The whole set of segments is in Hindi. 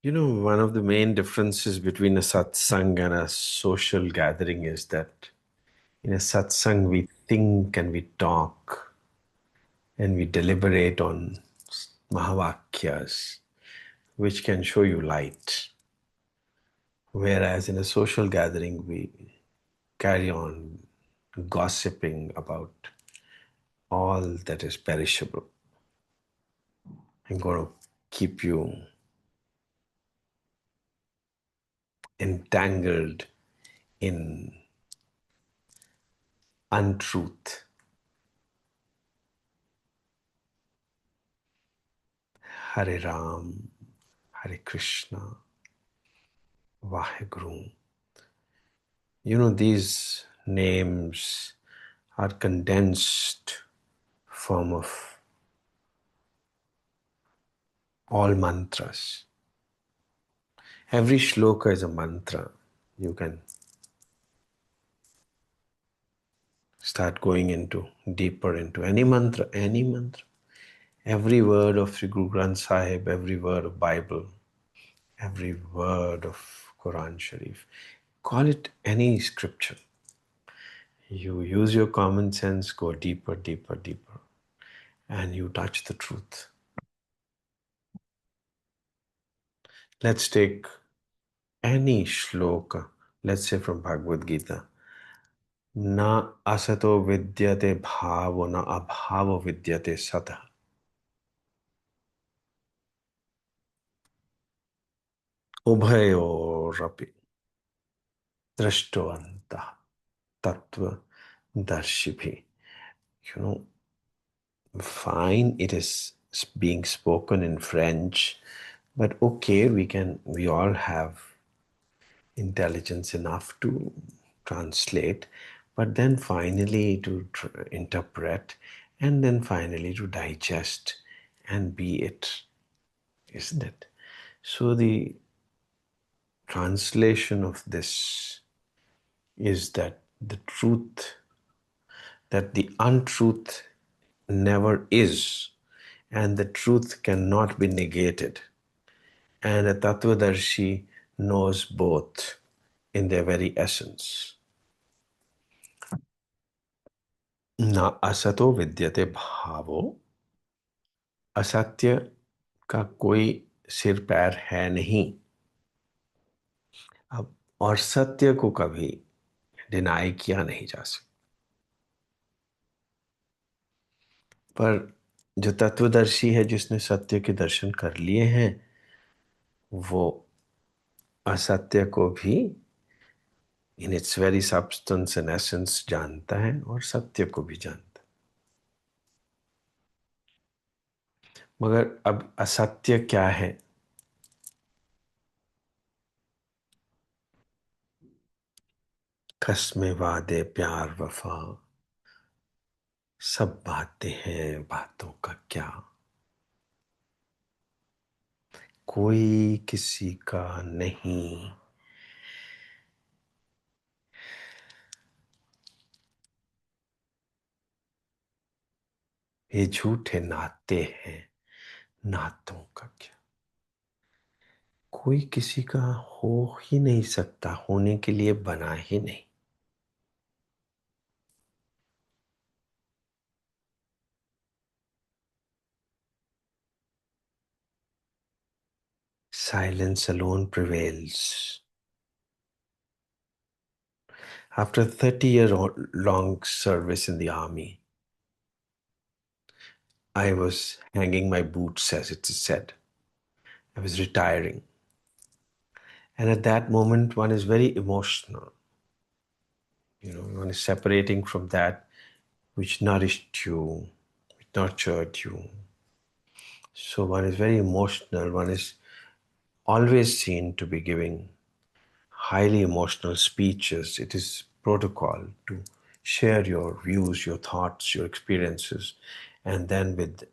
One of the main differences between a satsang and a social gathering is that in a satsang we think and we talk and we deliberate on mahavakyas, which can show you light. Whereas in a social gathering we carry on gossiping about all that is perishable and going to keep you entangled in untruth. Hare Ram, Hare Krishna, Vaheguru. These names are condensed form of all mantras. Every shloka is a mantra. You can start going deeper into any mantra, any mantra. Every word of Sri Guru Granth Sahib, every word of Bible, every word of Quran Sharif. Call it any scripture. You use your common sense, go deeper, deeper, deeper, and you touch the truth. Let's take any shloka, let's say from Bhagavad Gita. Na asato vidyate bhavo na abhavo vidyate satah. Ubhayorapi drashtovantah tattva darshibhi. Fine, it is being spoken in French, but okay, we all have intelligence enough to translate, but then finally to interpret, and then finally to digest and be it, isn't it? So the translation of this is that the truth, that the untruth never is, and the truth cannot be negated. And a Tattvadarshi knows both in their very essence. Na asato vidyate bhavo. असत्य का कोई सिर पैर है नहीं. अब और सत्य को कभी डिनाई किया नहीं जा सकता. पर जो तत्वदर्शी है, जिसने सत्य के दर्शन कर लिए हैं, वो असत्य को भी in its very substance and essence जानता है और सत्य को भी जानता है. मगर अब असत्य क्या है? कसमें वादे प्यार वफा, सब बातें हैं, बातों का क्या. कोई किसी का नहीं. ये झूठे नाते हैं, नातों का क्या. कोई किसी का हो ही नहीं सकता, होने के लिए बना ही नहीं. Silence alone prevails. After 30-year-long service in the army, I was hanging my boots, as it is said. I was retiring. And at that moment, one is very emotional. One is separating from that which nourished you, which nurtured you. So one is very emotional. One is always seen to be giving highly emotional speeches. It is protocol to share your views, your thoughts, your experiences, and then with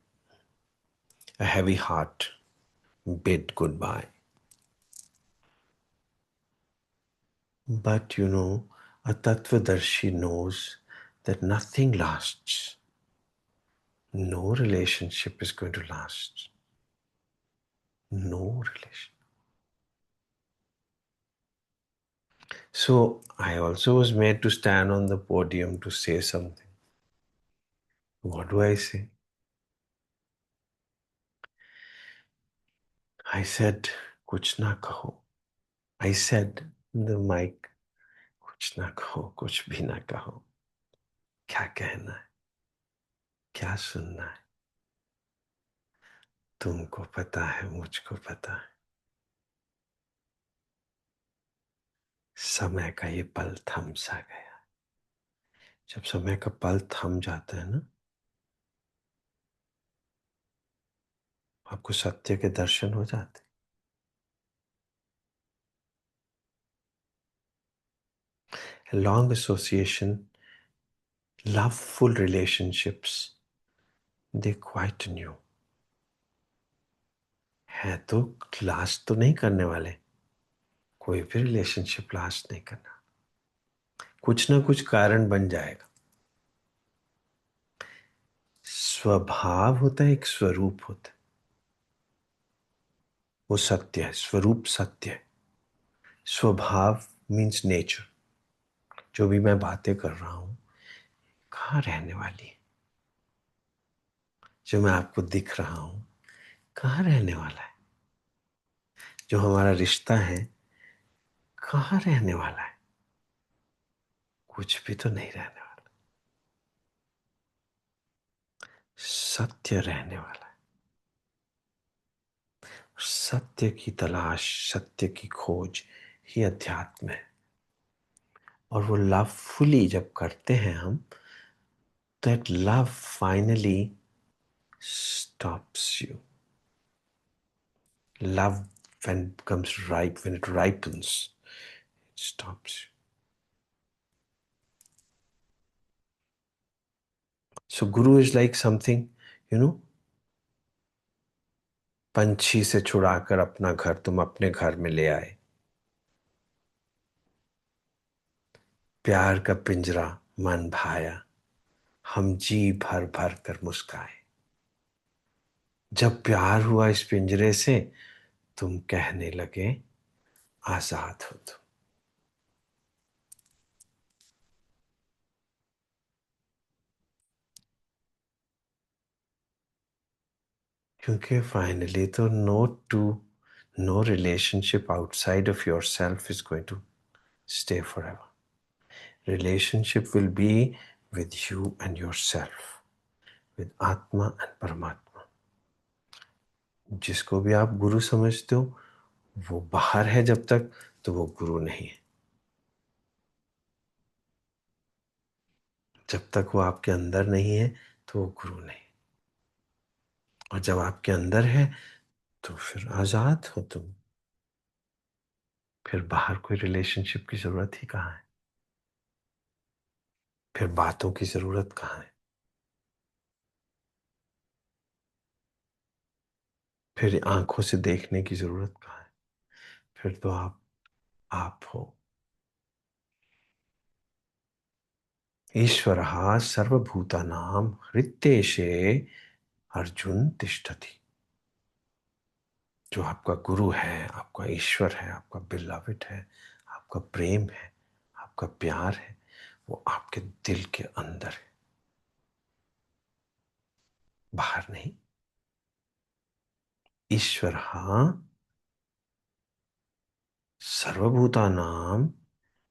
a heavy heart bid goodbye. But a Tattvadarshi knows that nothing lasts. No relationship is going to last. No relation. So I also was made to stand on the podium to say something. What do I say? I said, कुछ ना कहो. I said in the mic, कुछ ना कहो, कुछ भी ना कहो. क्या कहना है? क्या सुनना है? तुमको पता है, मुझको पता है. समय का ये पल थम सा गया. जब समय का पल थम जाता है ना, आपको सत्य के दर्शन हो जाते. A long association, loveful relationships, they quite new. है तो लास्ट तो नहीं करने वाले. कोई भी रिलेशनशिप लास्ट नहीं करना. कुछ ना कुछ कारण बन जाएगा. स्वभाव होता है, एक स्वरूप होता है. वो सत्य है, स्वरूप सत्य है. स्वभाव मीन्स नेचर. जो भी मैं बातें कर रहा हूं, कहाँ रहने वाली है? जो मैं आपको दिख रहा हूं, कहाँ रहने वाला है? जो हमारा रिश्ता है, कहाँ रहने वाला है? कुछ भी तो नहीं रहने वाला. सत्य रहने वाला है. सत्य की तलाश, सत्य की खोज ही अध्यात्म है. और वो लवफुली जब करते हैं हम, that love finally stops you. Love, when it becomes ripe, when it ripens, it stops you. So Guru is like something, you know, पंछी से छुड़ाकर अपना घर तुम अपने घर में ले आए. प्यार का पिंजरा मन भाया, हम जी भर भर कर मुस्काए. जब प्यार हुआ इस पिंजरे से, तुम कहने लगे आजाद हो तुम. क्योंकि फाइनली तो no relationship outside of yourself is going to stay forever. Relationship will be with you and yourself, with Atma and Paramatma. जिसको भी आप गुरु समझते हो, वो बाहर है जब तक, तो वो गुरु नहीं है. जब तक वो आपके अंदर नहीं है, तो वो गुरु नहीं. और जब आपके अंदर है, तो फिर आजाद हो तुम. फिर बाहर कोई रिलेशनशिप की जरूरत ही कहाँ है? फिर बातों की जरूरत कहाँ है? फिर आंखों से देखने की जरूरत कहाँ है? फिर तो आप हो. ईश्वरः सर्वभूतानां हृद्देशे अर्जुन तिष्ठति. जो आपका गुरु है, आपका ईश्वर है, आपका बिलविड है, आपका प्रेम है, आपका प्यार है, वो आपके दिल के अंदर है, बाहर नहीं. ईश्वरः सर्वभूतानां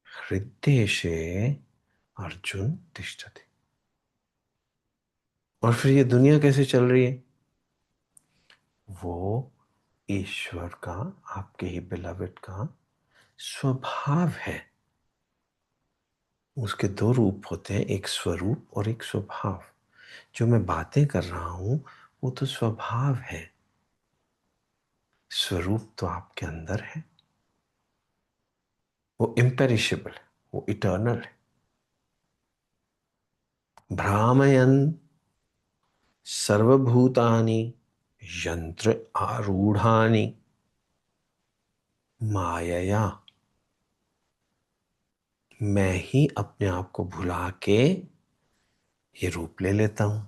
हृद्देशे अर्जुन तिष्ठति. और फिर ये दुनिया कैसे चल रही है? वो ईश्वर का, आपके ही बिलविड का स्वभाव है. उसके दो रूप होते हैं, एक स्वरूप और एक स्वभाव. जो मैं बातें कर रहा हूं, वो तो स्वभाव है. स्वरूप तो आपके अंदर है. वो इम्पेरिशेबल है, वो इटर्नल है. भ्रामयन सर्वभूतानि यंत्र आरूढ़ानि मायया. मैं ही अपने आप को भुला के ये रूप ले लेता हूं.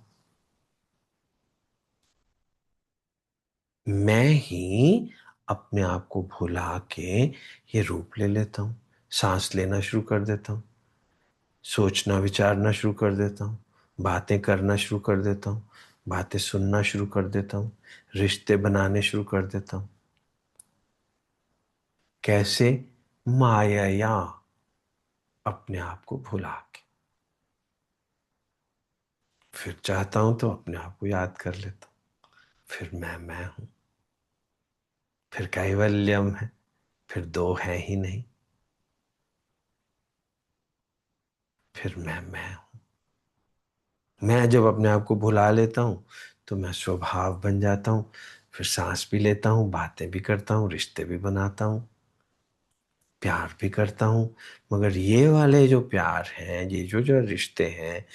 मैं ही अपने आप को भुला के ये रूप ले लेता हूं. सांस लेना शुरू कर देता हूँ, सोचना विचारना शुरू कर देता हूँ, बातें करना शुरू कर देता हूँ, बातें सुनना शुरू कर देता हूँ, रिश्ते बनाने शुरू कर देता हूँ। कैसे? माया, अपने आप को भुला के। फिर चाहता हूं तो अपने आप को याद कर लेता हूं। फिर मैं हूं। फिर कैवल्यम है। फिर दो है ही नहीं। फिर मैं हूं। मैं जब अपने आप को भुला लेता हूं तो मैं स्वभाव बन जाता हूं। फिर सांस भी लेता हूं, बातें भी करता हूं, रिश्ते भी बनाता हूं, प्यार भी करता हूं। मगर ये वाले जो प्यार हैं, ये जो जो रिश्ते हैं,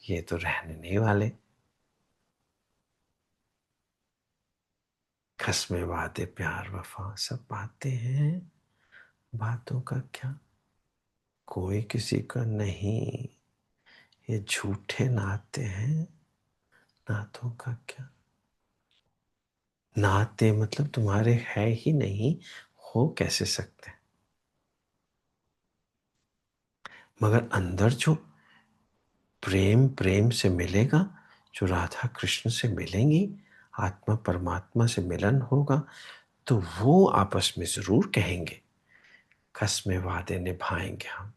ये तो रहने नहीं वाले। कसमें वादे प्यार वफा सब बातें हैं, बातों का क्या, कोई किसी का नहीं, ये झूठे नाते हैं, नातों का क्या। नाते मतलब तुम्हारे है ही नहीं, हो कैसे सकते हैं? मगर अंदर जो प्रेम प्रेम से मिलेगा, जो राधा कृष्ण से मिलेंगी, आत्मा परमात्मा से मिलन होगा, तो वो आपस में जरूर कहेंगे, कसमें वादे निभाएंगे, हम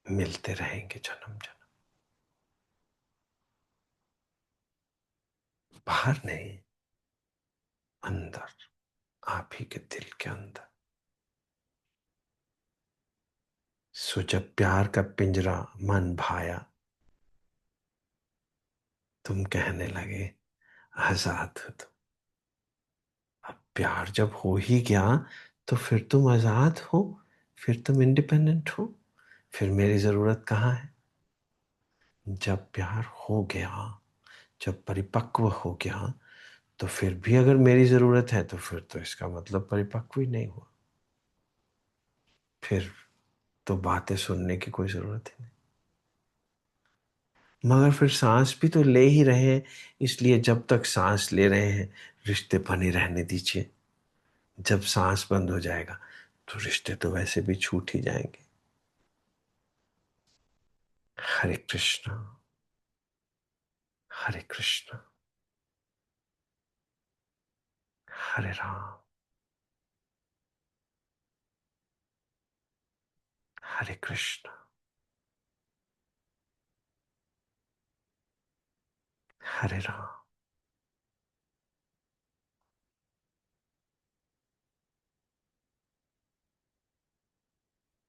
मिलते रहेंगे जन्म जन्म। बाहर नहीं, अंदर, आप ही के दिल के अंदर। सो जब प्यार का पिंजरा मन भाया, तुम कहने लगे आजाद हो तुम। अब प्यार जब हो ही गया तो फिर तुम आजाद हो, फिर तुम इंडिपेंडेंट हो, फिर मेरी जरूरत कहाँ है? जब प्यार हो गया, जब परिपक्व हो गया, तो फिर भी अगर मेरी जरूरत है तो फिर तो इसका मतलब परिपक्व ही नहीं हुआ। फिर तो बातें सुनने की कोई जरूरत ही नहीं। मगर फिर सांस भी तो ले ही रहे हैं, इसलिए जब तक सांस ले रहे हैं रिश्ते बने रहने दीजिए। जब सांस बंद हो जाएगा तो रिश्ते तो वैसे भी छूट ही जाएंगे। हरे कृष्णा, हरे कृष्णा, हरे राम, हरे कृष्णा, हरे राम।